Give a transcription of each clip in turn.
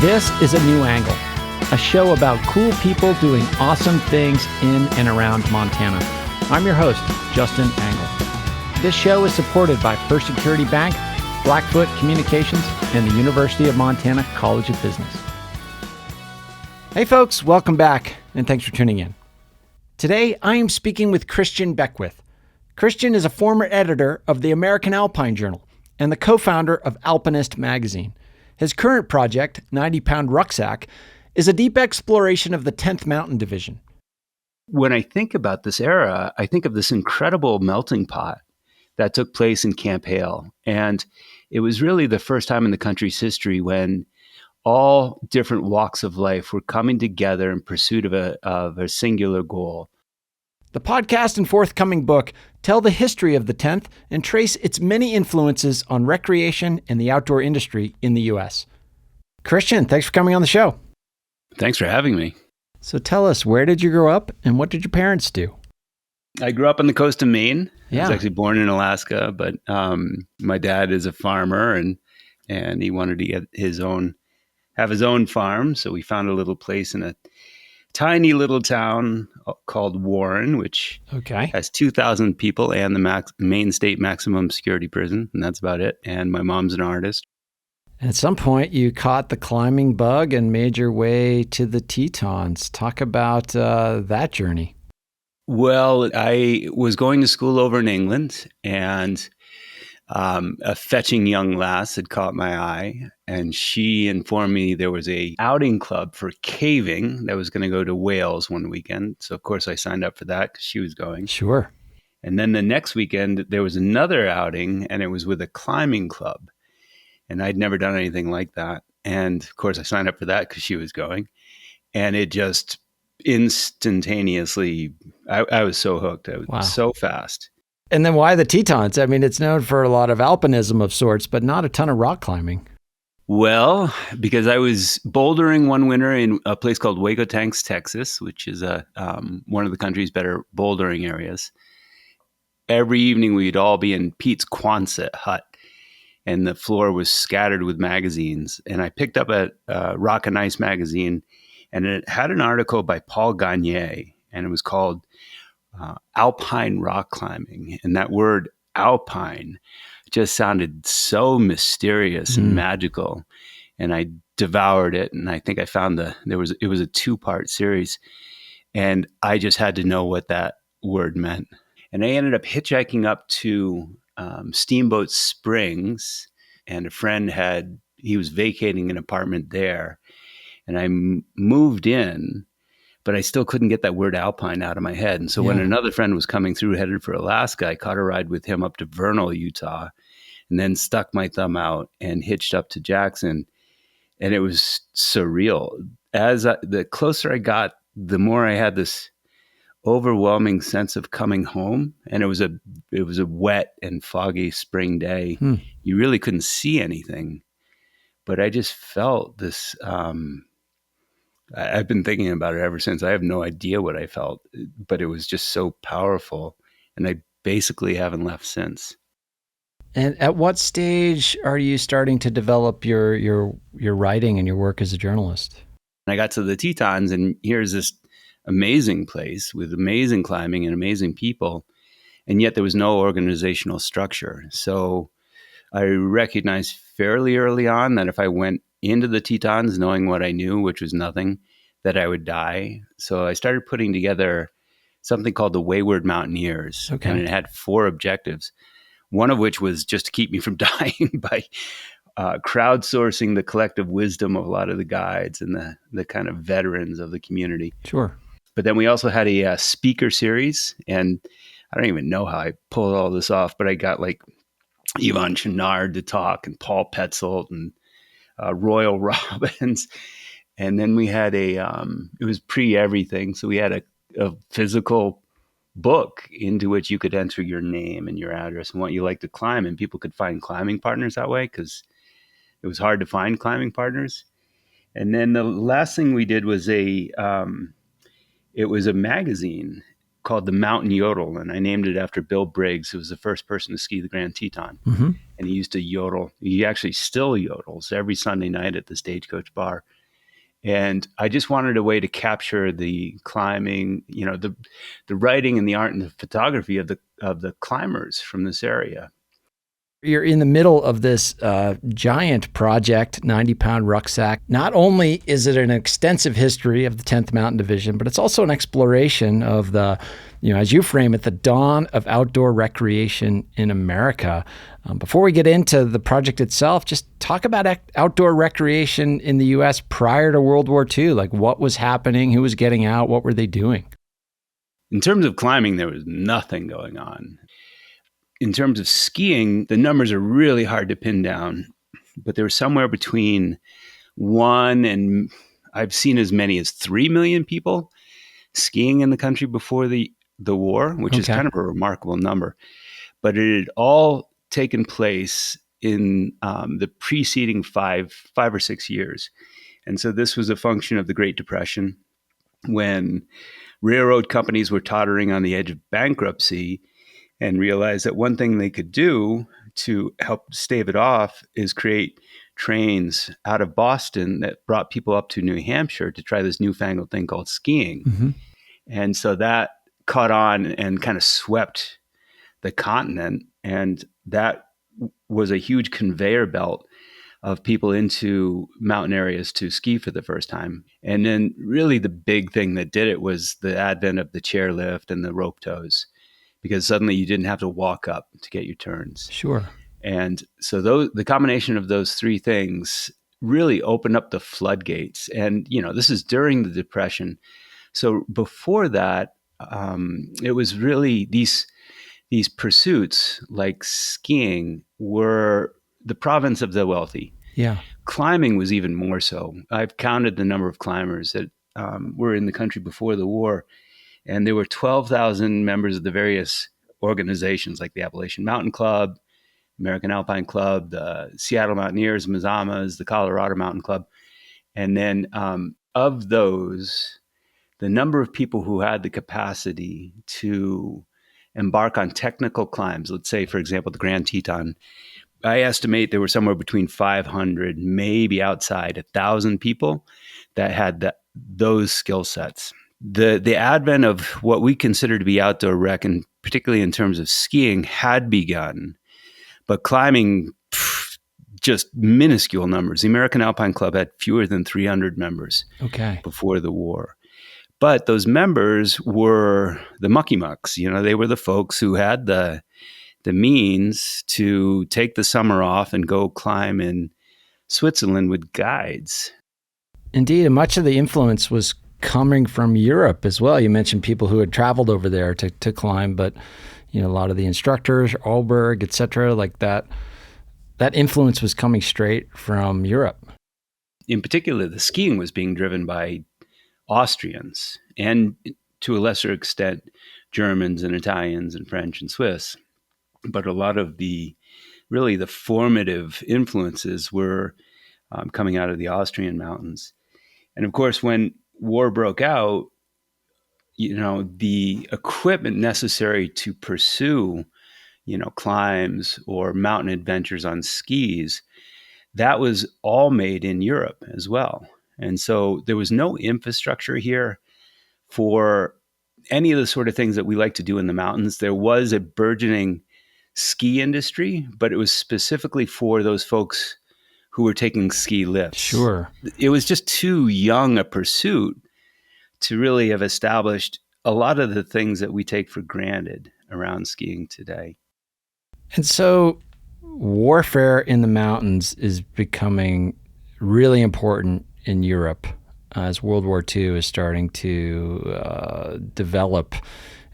This is A New Angle, a show about cool people doing awesome things in and around Montana. I'm your host, Justin Angle. This show is supported by First Security Bank, Blackfoot Communications, and the University of Montana College of Business. Hey folks, welcome back, and thanks for tuning in. Today, I am speaking with Christian Beckwith. Christian is a former editor of the American Alpine Journal and the co-founder of Alpinist Magazine. His current project, 90-Pound Rucksack, is a deep exploration of the 10th Mountain Division. When I think about this era, I think of this incredible melting pot that took place in Camp Hale. And it was really the first time in the country's history when all different walks of life were coming together in pursuit of a singular goal. The podcast and forthcoming book tell the history of the 10th and trace its many influences on recreation and the outdoor industry in the U.S. Christian, thanks for coming on the show. Thanks for having me. So tell us, where did you grow up and what did your parents do? I grew up on the coast of Maine. Yeah. I was actually born in Alaska, but my dad is a farmer and he wanted to have his own farm. So we found a little place in a tiny little town called Warren, which has 2,000 people and the Maine State Maximum Security Prison. And that's about it. And my mom's an artist. And at some point, you caught the climbing bug and made your way to the Tetons. Talk about that journey. Well, I was going to school over in England, and a fetching young lass had caught my eye, and she informed me there was a outing club for caving that was going to go to Wales one weekend. So, of course, I signed up for that because she was going. Sure. And then the next weekend, there was another outing, and it was with a climbing club. And I'd never done anything like that. And, of course, I signed up for that because she was going. And it just instantaneously, I was so hooked. I was so fast. And then why the Tetons? I mean, it's known for a lot of alpinism of sorts, but not a ton of rock climbing. Well, because I was bouldering one winter in a place called Waco Tanks, Texas, which is one of the country's better bouldering areas. Every evening we'd all be in Pete's Quonset hut, and the floor was scattered with magazines. And I picked up a Rock and Ice magazine, and it had an article by Paul Gagne, and it was called Alpine Rock Climbing. And that word alpine just sounded so mysterious and magical. And I devoured it. And I think I found it was a 2-part series. And I just had to know what that word meant. And I ended up hitchhiking up to Steamboat Springs, and a friend he was vacating an apartment there. And I moved in, but I still couldn't get that word alpine out of my head. And so when another friend was coming through headed for Alaska, I caught a ride with him up to Vernal, Utah, and then stuck my thumb out and hitched up to Jackson. And it was surreal. The closer I got, the more I had this overwhelming sense of coming home. And it was a wet and foggy spring day. You really couldn't see anything, but I just felt this, I've been thinking about it ever since. I have no idea what I felt, but it was just so powerful. And I basically haven't left since. And at what stage are you starting to develop your writing and your work as a journalist? I got to the Tetons, and here's this amazing place with amazing climbing and amazing people. And yet there was no organizational structure. So I recognized fairly early on that if I went into the Tetons knowing what I knew, which was nothing, that I would die. So I started putting together something called the Wayward Mountaineers. Okay. And it had 4 objectives, one of which was just to keep me from dying by crowdsourcing the collective wisdom of a lot of the guides and the kind of veterans of the community. Sure. But then we also had a speaker series, and I don't even know how I pulled all this off, but I got like Yvon Chouinard to talk, and Paul Petzold, and Royal Robbins. And then we had it was pre-everything. So we had a physical book into which you could enter your name and your address and what you like to climb. And people could find climbing partners that way because it was hard to find climbing partners. And then the last thing we did was it was a magazine called the Mountain Yodel, and I named it after Bill Briggs, who was the first person to ski the Grand Teton. Mm-hmm. And he used to yodel. He actually still yodels every Sunday night at the Stagecoach Bar. And I just wanted a way to capture the climbing, the writing and the art and the photography of the climbers from this area. You're in the middle of this giant project, 90-pound rucksack. Not only is it an extensive history of the 10th Mountain Division, but it's also an exploration of the, as you frame it, the dawn of outdoor recreation in America. Before we get into the project itself, just talk about outdoor recreation in the U.S. prior to World War II. Like, what was happening? Who was getting out? What were they doing? In terms of climbing, there was nothing going on. In terms of skiing, the numbers are really hard to pin down, but they were somewhere between 1 and I've seen as many as 3 million people skiing in the country before the war, which is kind of a remarkable number. But it had all taken place in the preceding five or 6 years. And so this was a function of the Great Depression, when railroad companies were tottering on the edge of bankruptcy, and realized that one thing they could do to help stave it off is create trains out of Boston that brought people up to New Hampshire to try this newfangled thing called skiing. Mm-hmm. And so that caught on and kind of swept the continent. And that was a huge conveyor belt of people into mountain areas to ski for the first time. And then really the big thing that did it was the advent of the chairlift and the rope tows, because suddenly you didn't have to walk up to get your turns. Sure. And so the combination of those three things really opened up the floodgates. And, this is during the Depression. So before that, it was really these pursuits like skiing were the province of the wealthy. Yeah. Climbing was even more so. I've counted the number of climbers that were in the country before the war. And there were 12,000 members of the various organizations like the Appalachian Mountain Club, American Alpine Club, the Seattle Mountaineers, Mazamas, the Colorado Mountain Club. And then of those, the number of people who had the capacity to embark on technical climbs, let's say, for example, the Grand Teton, I estimate there were somewhere between 500, maybe outside 1,000 people that had those skill sets. The advent of what we consider to be outdoor rec, and particularly in terms of skiing, had begun, but climbing, just minuscule numbers. The American Alpine Club had fewer than 300 members before the war. But those members were the mucky mucks. They were the folks who had the means to take the summer off and go climb in Switzerland with guides. Indeed, and much of the influence was coming from Europe as well. You mentioned people who had traveled over there to climb, but a lot of the instructors, Alberg, et cetera, like that influence was coming straight from Europe. In particular, the skiing was being driven by Austrians and, to a lesser extent, Germans and Italians and French and Swiss. But a lot of the formative influences were coming out of the Austrian mountains. And of course, when war broke out, the equipment necessary to pursue, climbs or mountain adventures on skis, that was all made in Europe as well. And so there was no infrastructure here for any of the sort of things that we like to do in the mountains. There was a burgeoning ski industry, but it was specifically for those folks who were taking ski lifts. Sure. It was just too young a pursuit to really have established a lot of the things that we take for granted around skiing today. And so warfare in the mountains is becoming really important in Europe as World War II is starting to develop.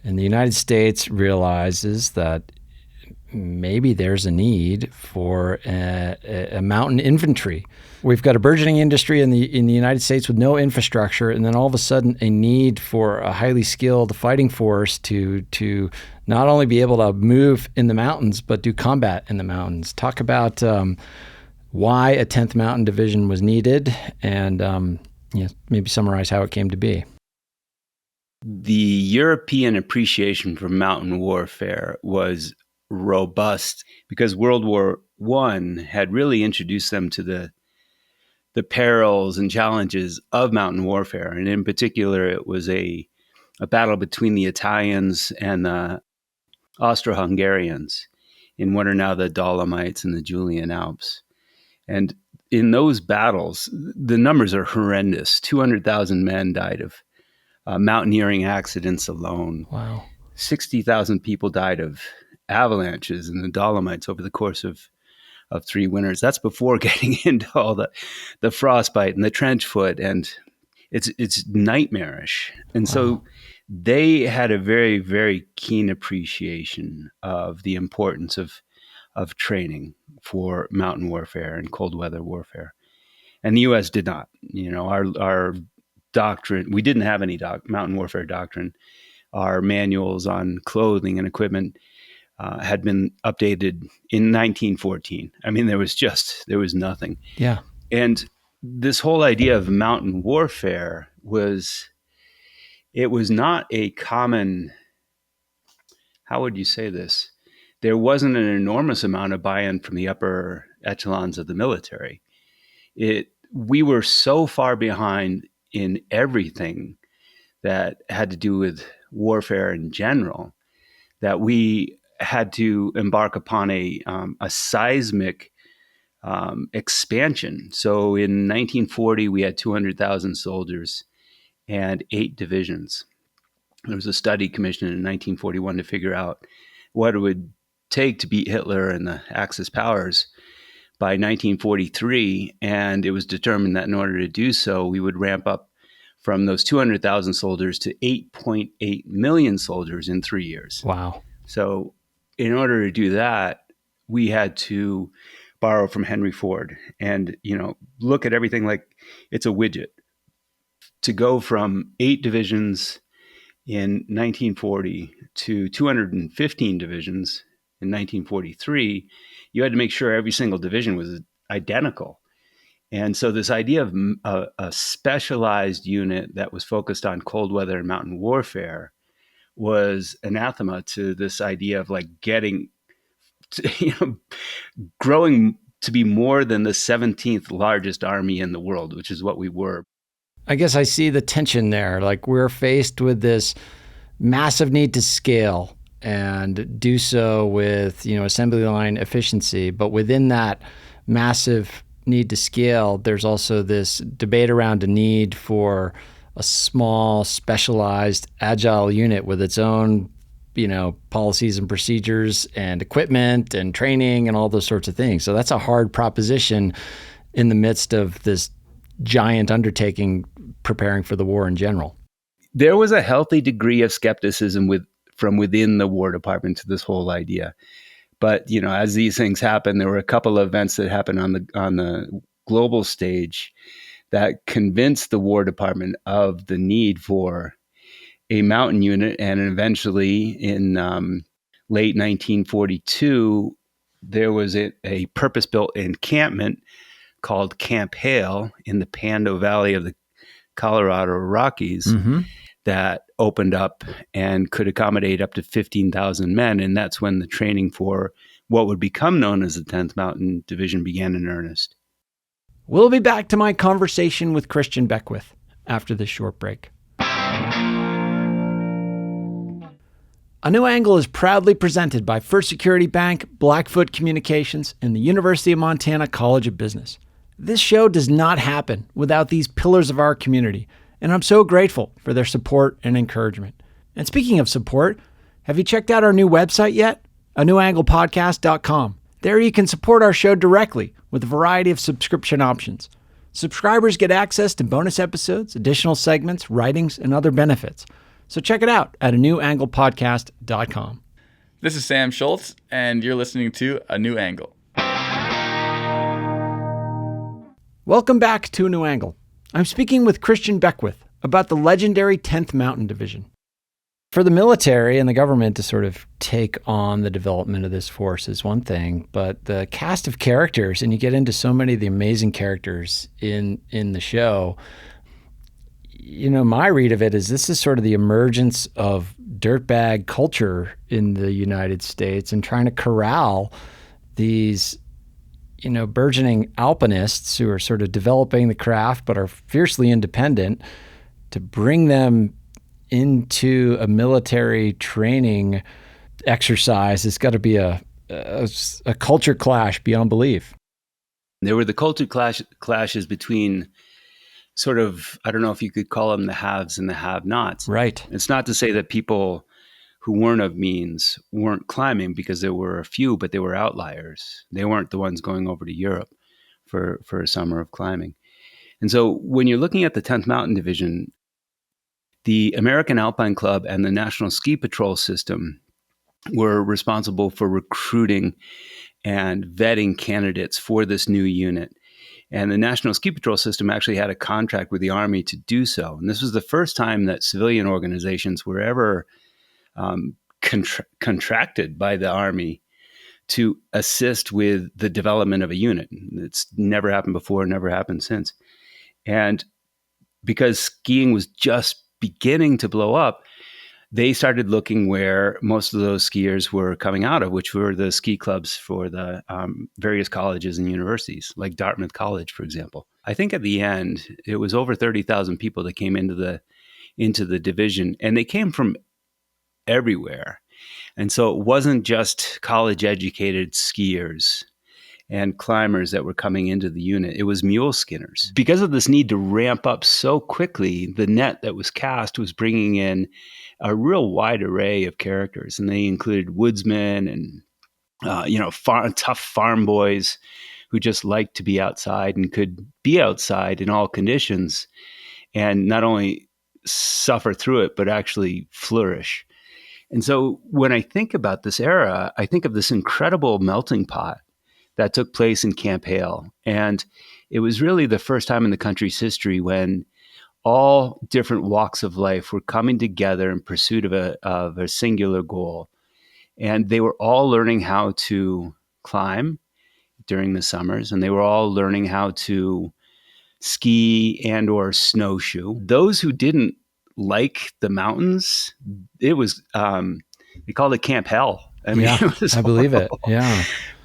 And the United States realizes that maybe there's a need for a mountain infantry. We've got a burgeoning industry in the United States with no infrastructure, and then all of a sudden a need for a highly skilled fighting force to not only be able to move in the mountains, but do combat in the mountains. Talk about why a 10th Mountain Division was needed, and maybe summarize how it came to be. The European appreciation for mountain warfare was robust because World War I had really introduced them to the perils and challenges of mountain warfare. And in particular, it was a battle between the Italians and the Austro-Hungarians in what are now the Dolomites and the Julian Alps. And in those battles, the numbers are horrendous. 200,000 men died of mountaineering accidents alone. Wow. 60,000 people died of avalanches in the Dolomites over the course of 3 winters. That's before getting into all the frostbite and the trench foot, and it's nightmarish. And so they had a very, very keen appreciation of the importance of training for mountain warfare and cold weather warfare. And the U.S. did not. Our doctrine, we didn't have any mountain warfare doctrine. Our manuals on clothing and equipment had been updated in 1914. I mean, there was nothing. Yeah. And this whole idea of mountain warfare was not a common, how would you say this? There wasn't an enormous amount of buy-in from the upper echelons of the military. We were so far behind in everything that had to do with warfare in general that we had to embark upon a seismic expansion. So in 1940, we had 200,000 soldiers and 8 divisions. There was a study commissioned in 1941 to figure out what it would take to beat Hitler and the Axis powers by 1943. And it was determined that in order to do so, we would ramp up from those 200,000 soldiers to 8.8 million soldiers in 3 years. Wow. So in order to do that, we had to borrow from Henry Ford and, look at everything like it's a widget. To go from 8 divisions in 1940 to 215 divisions in 1943, you had to make sure every single division was identical. And so this idea of a specialized unit that was focused on cold weather and mountain warfare was anathema to this idea of like getting, growing to be more than the 17th largest army in the world, which is what we were. I guess I see the tension there. Like, we're faced with this massive need to scale and do so with, assembly line efficiency. But within that massive need to scale, there's also this debate around a need for a small, specialized, agile unit with its own, policies and procedures and equipment and training and all those sorts of things. So that's a hard proposition in the midst of this giant undertaking preparing for the war in general. There was a healthy degree of skepticism from within the War Department to this whole idea. But, as these things happen, there were a couple of events that happened on the global stage that convinced the War Department of the need for a mountain unit. And eventually in late 1942, there was a purpose-built encampment called Camp Hale in the Pando Valley of the Colorado Rockies that opened up and could accommodate up to 15,000 men. And that's when the training for what would become known as the 10th Mountain Division began in earnest. We'll be back to my conversation with Christian Beckwith after this short break. A New Angle is proudly presented by First Security Bank, Blackfoot Communications, and the University of Montana College of Business. This show does not happen without these pillars of our community, and I'm so grateful for their support and encouragement. And speaking of support, have you checked out our new website yet? anewanglepodcast.com. There you can support our show directly with a variety of subscription options. Subscribers get access to bonus episodes, additional segments, writings, and other benefits. So check it out at anewanglepodcast.com. This is Sam Schultz, and you're listening to A New Angle. Welcome back to A New Angle. I'm speaking with Christian Beckwith about the legendary 10th Mountain Division. For the military and the government to sort of take on the development of this force is one thing, but the cast of characters, and you get into so many of the amazing characters in the show, my read of it is this is sort of the emergence of dirtbag culture in the United States and trying to corral these, burgeoning alpinists who are sort of developing the craft but are fiercely independent, to bring them into a military training exercise. It's got to be a culture clash beyond belief. There were the culture clashes between sort of, I don't know if you could call them the haves and the have-nots. Right. It's not to say that people who weren't of means weren't climbing, because there were a few, but they were outliers. They weren't the ones going over to Europe for a summer of climbing. And so when you're looking at the 10th Mountain Division, the American Alpine Club and the National Ski Patrol System were responsible for recruiting and vetting candidates for this new unit. And the National Ski Patrol System actually had a contract with the Army to do so. And this was the first time that civilian organizations were ever contracted by the Army to assist with the development of a unit. It's never happened before, never happened since. And because skiing was just beginning to blow up, they started looking where most of those skiers were coming out of, which were the ski clubs for the various colleges and universities, like Dartmouth College, for example. I think at the end, it was over 30,000 people that came into the division, and they came from everywhere. And so it wasn't just college-educated skiers and climbers that were coming into the unit. It was mule skinners. Because of this need to ramp up so quickly, the net that was cast was bringing in a real wide array of characters. And they included woodsmen and, tough farm boys who just liked to be outside and could be outside in all conditions and not only suffer through it, but actually flourish. And so when I think about this era, I think of this incredible melting pot that took place in Camp Hale. And it was really the first time in the country's history when all different walks of life were coming together in pursuit of a singular goal. And they were all learning how to climb during the summers, and they were all learning how to ski and or snowshoe. Those who didn't like the mountains, it was, they called it Camp Hell. I mean, yeah, I believe it. Yeah.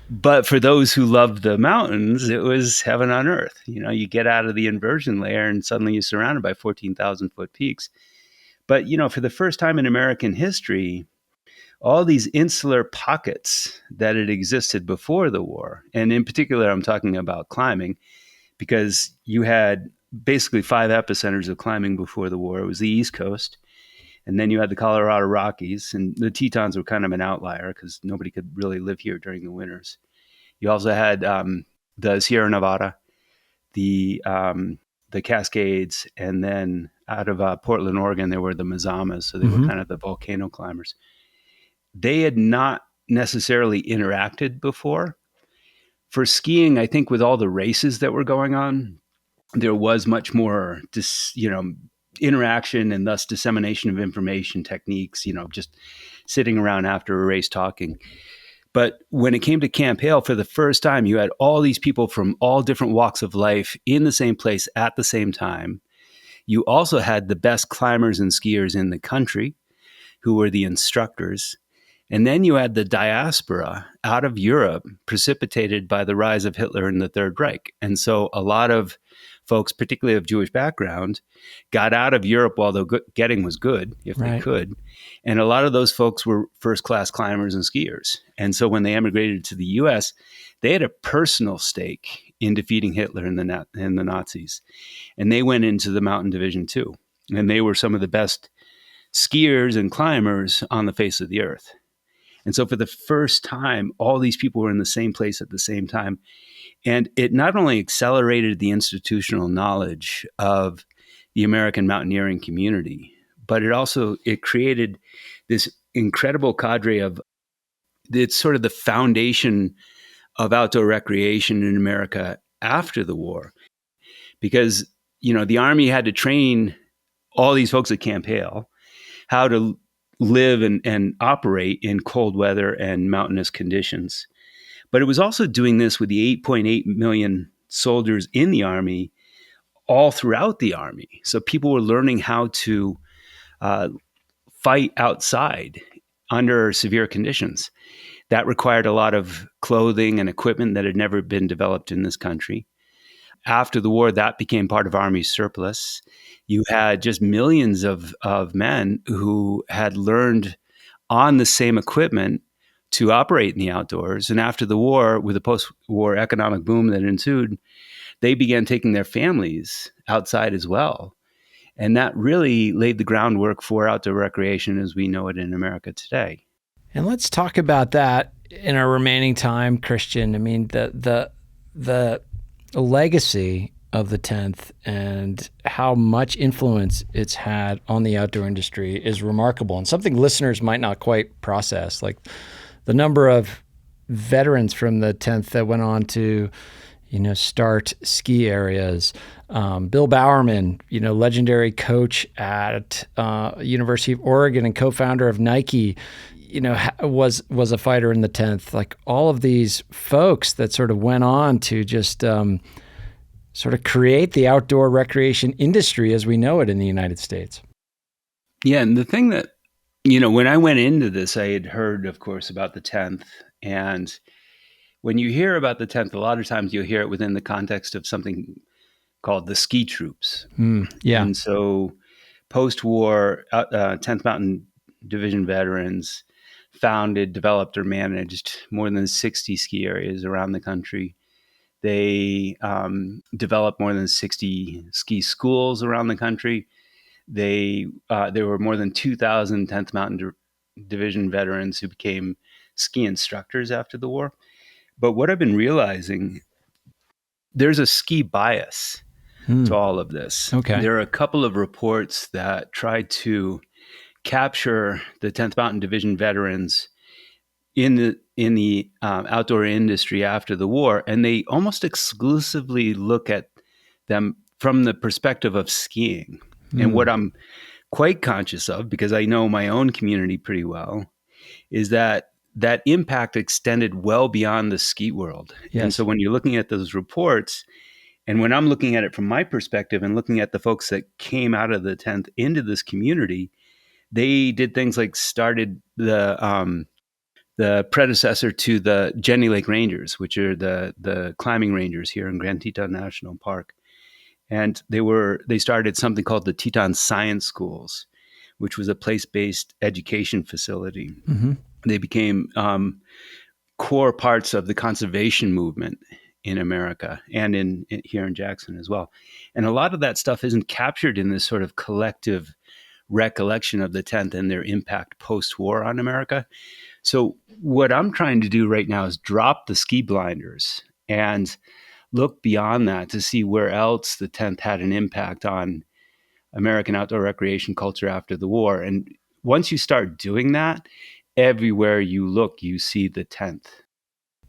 But for those who loved the mountains, it was heaven on earth. You get out of the inversion layer and suddenly you're surrounded by 14,000 foot peaks. But, for the first time in American history, all these insular pockets that had existed before the war, and in particular, I'm talking about climbing, because you had basically 5 epicenters of climbing before the war. It was the East Coast. And then you had the Colorado Rockies, and the Tetons were kind of an outlier because nobody could really live here during the winters. You also had the Sierra Nevada, the Cascades, and then out of Portland, Oregon, there were the Mazamas. So they were kind of the volcano climbers. They had not necessarily interacted before. For skiing, I think with all the races that were going on, there was much more interaction and thus dissemination of information techniques, just sitting around after a race talking. But when it came to Camp Hale, for the first time, you had all these people from all different walks of life in the same place at the same time. You also had the best climbers and skiers in the country, who were the instructors. And then you had the diaspora out of Europe, precipitated by the rise of Hitler and the Third Reich. And so a lot of folks, particularly of Jewish background, got out of Europe while the getting was good, if they could. And a lot of those folks were first-class climbers and skiers. And so when they emigrated to the U.S., they had a personal stake in defeating Hitler and the Nazis. And they went into the Mountain Division too. And they were some of the best skiers and climbers on the face of the earth. And so for the first time, all these people were in the same place at the same time. And it not only accelerated the institutional knowledge of the American mountaineering community, but it created this incredible cadre of, it's sort of the foundation of outdoor recreation in America after the war. Because, the Army had to train all these folks at Camp Hale how to live and operate in cold weather and mountainous conditions. But it was also doing this with the 8.8 million soldiers in the Army, all throughout the Army. So people were learning how to fight outside under severe conditions. That required a lot of clothing and equipment that had never been developed in this country. After the war, that became part of Army surplus. You had just millions of men who had learned on the same equipment to operate in the outdoors. And after the war, with the post-war economic boom that ensued, they began taking their families outside as well. And that really laid the groundwork for outdoor recreation as we know it in America today. And let's talk about that in our remaining time, Christian. I mean, the legacy of the 10th and how much influence it's had on the outdoor industry is remarkable, and something listeners might not quite process. Like the number of veterans from the 10th that went on to, start ski areas. Bill Bowerman, legendary coach at University of Oregon and co-founder of Nike, was a fighter in the 10th. Like all of these folks that sort of went on to just sort of create the outdoor recreation industry as we know it in the United States. Yeah, and the thing that, when I went into this, I had heard, of course, about the 10th. And when you hear about the 10th, a lot of times you'll hear it within the context of something called the ski troops. Yeah. And so post-war, 10th Mountain Division veterans founded, developed, or managed more than 60 ski areas around the country. They developed more than 60 ski schools around the country. There were more than 2,000 10th Mountain Division veterans who became ski instructors after the war. But what I've been realizing, there's a ski bias to all of this. Okay. There are a couple of reports that tried to capture the 10th Mountain Division veterans in the outdoor industry after the war, and they almost exclusively look at them from the perspective of skiing. And what I'm quite conscious of, because I know my own community pretty well, is that impact extended well beyond the ski world. Yes. And so when you're looking at those reports, and when I'm looking at it from my perspective and looking at the folks that came out of the 10th into this community, they did things like started the predecessor to the Jenny Lake Rangers, which are the climbing rangers here in Grand Teton National Park. And they started something called the Teton Science Schools, which was a place-based education facility. Mm-hmm. They became core parts of the conservation movement in America and here in Jackson as well. And a lot of that stuff isn't captured in this sort of collective recollection of the 10th and their impact post-war on America. So what I'm trying to do right now is drop the ski blinders and look beyond that to see where else the 10th had an impact on American outdoor recreation culture after the war. And once you start doing that, everywhere you look, you see the 10th.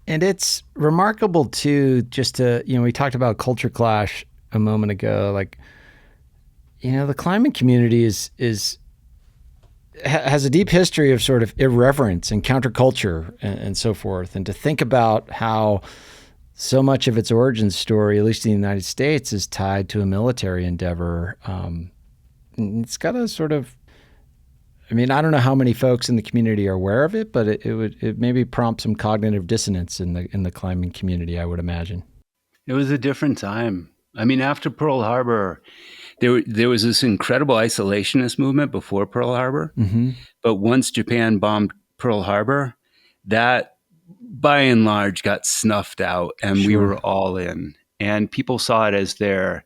And it's remarkable too, just to, we talked about culture clash a moment ago. Like, the climbing community has a deep history of sort of irreverence and counterculture and so forth. And to think about how so much of its origin story, at least in the United States, is tied to a military endeavor. It's got a sort of, I don't know how many folks in the community are aware of it, but it maybe prompt some cognitive dissonance in the climbing community, I would imagine. It was a different time. After Pearl Harbor, there was this incredible isolationist movement before Pearl Harbor. Mm-hmm. But once Japan bombed Pearl Harbor, that by and large got snuffed out, and we were all in. And people saw it as their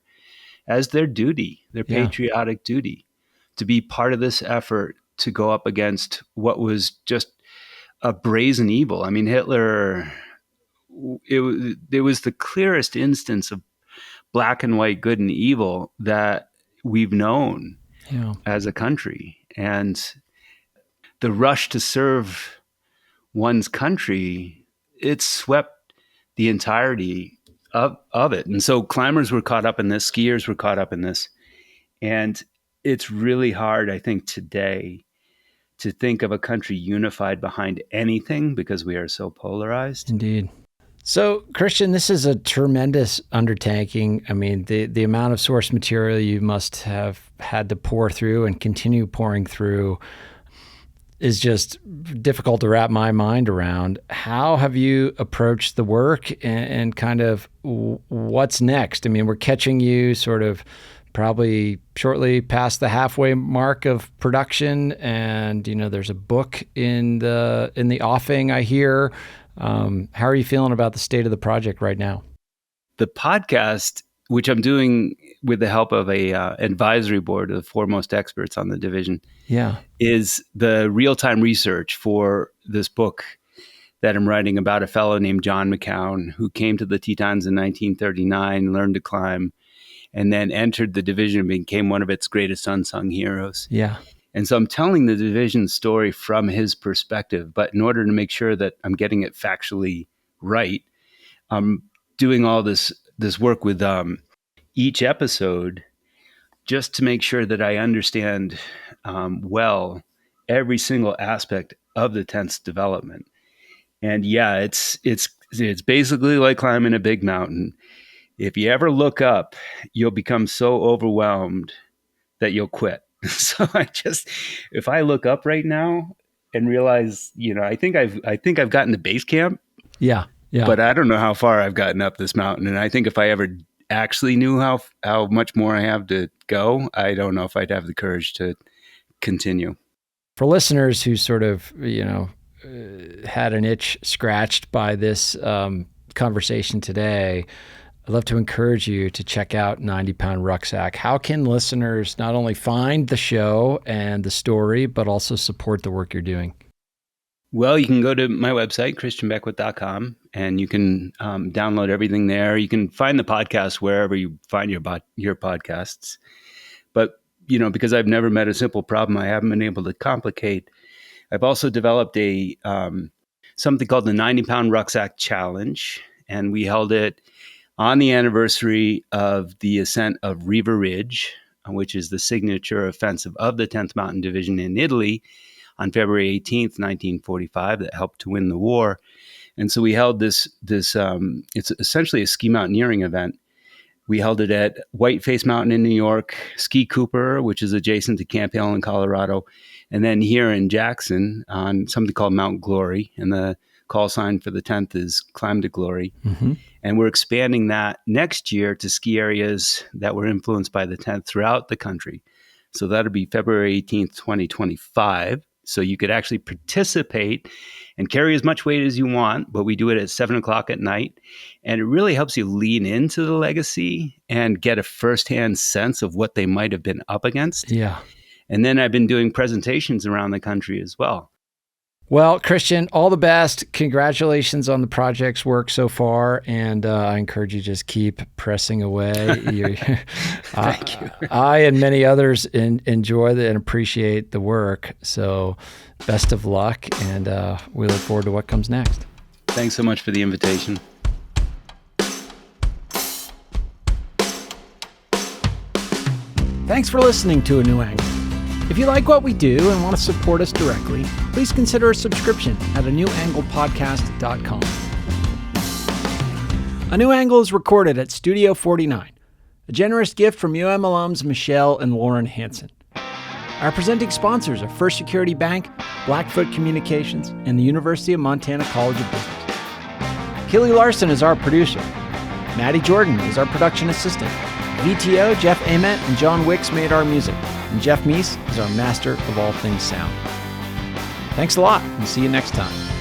duty, their patriotic duty, to be part of this effort to go up against what was just a brazen evil. Hitler, it was the clearest instance of black and white, good and evil that we've known as a country. And the rush to serve one's country, it swept the entirety of it. And so climbers were caught up in this, skiers were caught up in this. And it's really hard, I think, today to think of a country unified behind anything because we are so polarized. Indeed. So, Christian, this is a tremendous undertaking. I mean, the amount of source material you must have had to pour through and continue pouring through is just difficult to wrap my mind around. How have you approached the work and kind of what's next? I mean, we're catching you sort of probably shortly past the halfway mark of production, and there's a book in the offing, I hear. How are you feeling about the state of the project right now? The podcast, which I'm doing with the help of a advisory board of the foremost experts on the division, is the real-time research for this book that I'm writing about a fellow named John McCown, who came to the Tetons in 1939, learned to climb, and then entered the division and became one of its greatest unsung heroes. Yeah. And so I'm telling the division story from his perspective, but in order to make sure that I'm getting it factually right, I'm doing all this work with each episode just to make sure that I understand well every single aspect of the tent's development. And yeah, it's basically like climbing a big mountain. If you ever look up, you'll become so overwhelmed that you'll quit. So if I look up right now and realize, I think I've gotten to base camp. Yeah. But I don't know how far I've gotten up this mountain. And I think if I ever actually knew how much more I have to go, I don't know if I'd have the courage to continue. For listeners who sort of, had an itch scratched by this conversation today, I'd love to encourage you to check out 90-Pound Rucksack. How can listeners not only find the show and the story, but also support the work you're doing? Well, you can go to my website, christianbeckwith.com, and you can download everything there. You can find the podcast wherever you find your podcasts. But, because I've never met a simple problem I haven't been able to complicate, I've also developed a something called the 90-Pound Rucksack Challenge, and we held it on the anniversary of the ascent of Riva Ridge, which is the signature offensive of the 10th Mountain Division in Italy on February 18th, 1945, that helped to win the war. And so we held this it's essentially a ski mountaineering event. We held it at Whiteface Mountain in New York, Ski Cooper, which is adjacent to Camp Hill in Colorado, and then here in Jackson on something called Mount Glory. And the call sign for the 10th is Climb to Glory. Mm-hmm. And we're expanding that next year to ski areas that were influenced by the 10th throughout the country. So that'll be February 18th, 2025. So you could actually participate and carry as much weight as you want, but we do it at 7:00 at night. And it really helps you lean into the legacy and get a firsthand sense of what they might have been up against. Yeah. And then I've been doing presentations around the country as well. Well, Christian, all the best. Congratulations on the project's work so far. And I encourage you to just keep pressing away. Thank you. I and many others enjoy and appreciate the work. So best of luck. And we look forward to what comes next. Thanks so much for the invitation. Thanks for listening to A New Angle. If you like what we do and want to support us directly, please consider a subscription at anewanglepodcast.com. A New Angle is recorded at Studio 49, a generous gift from UM alums Michelle and Lauren Hansen. Our presenting sponsors are First Security Bank, Blackfoot Communications, and the University of Montana College of Business. Keely Larson is our producer. Maddie Jordan is our production assistant. VTO, Jeff Ament, and John Wicks made our music. And Jeff Meese is our master of all things sound. Thanks a lot, and see you next time.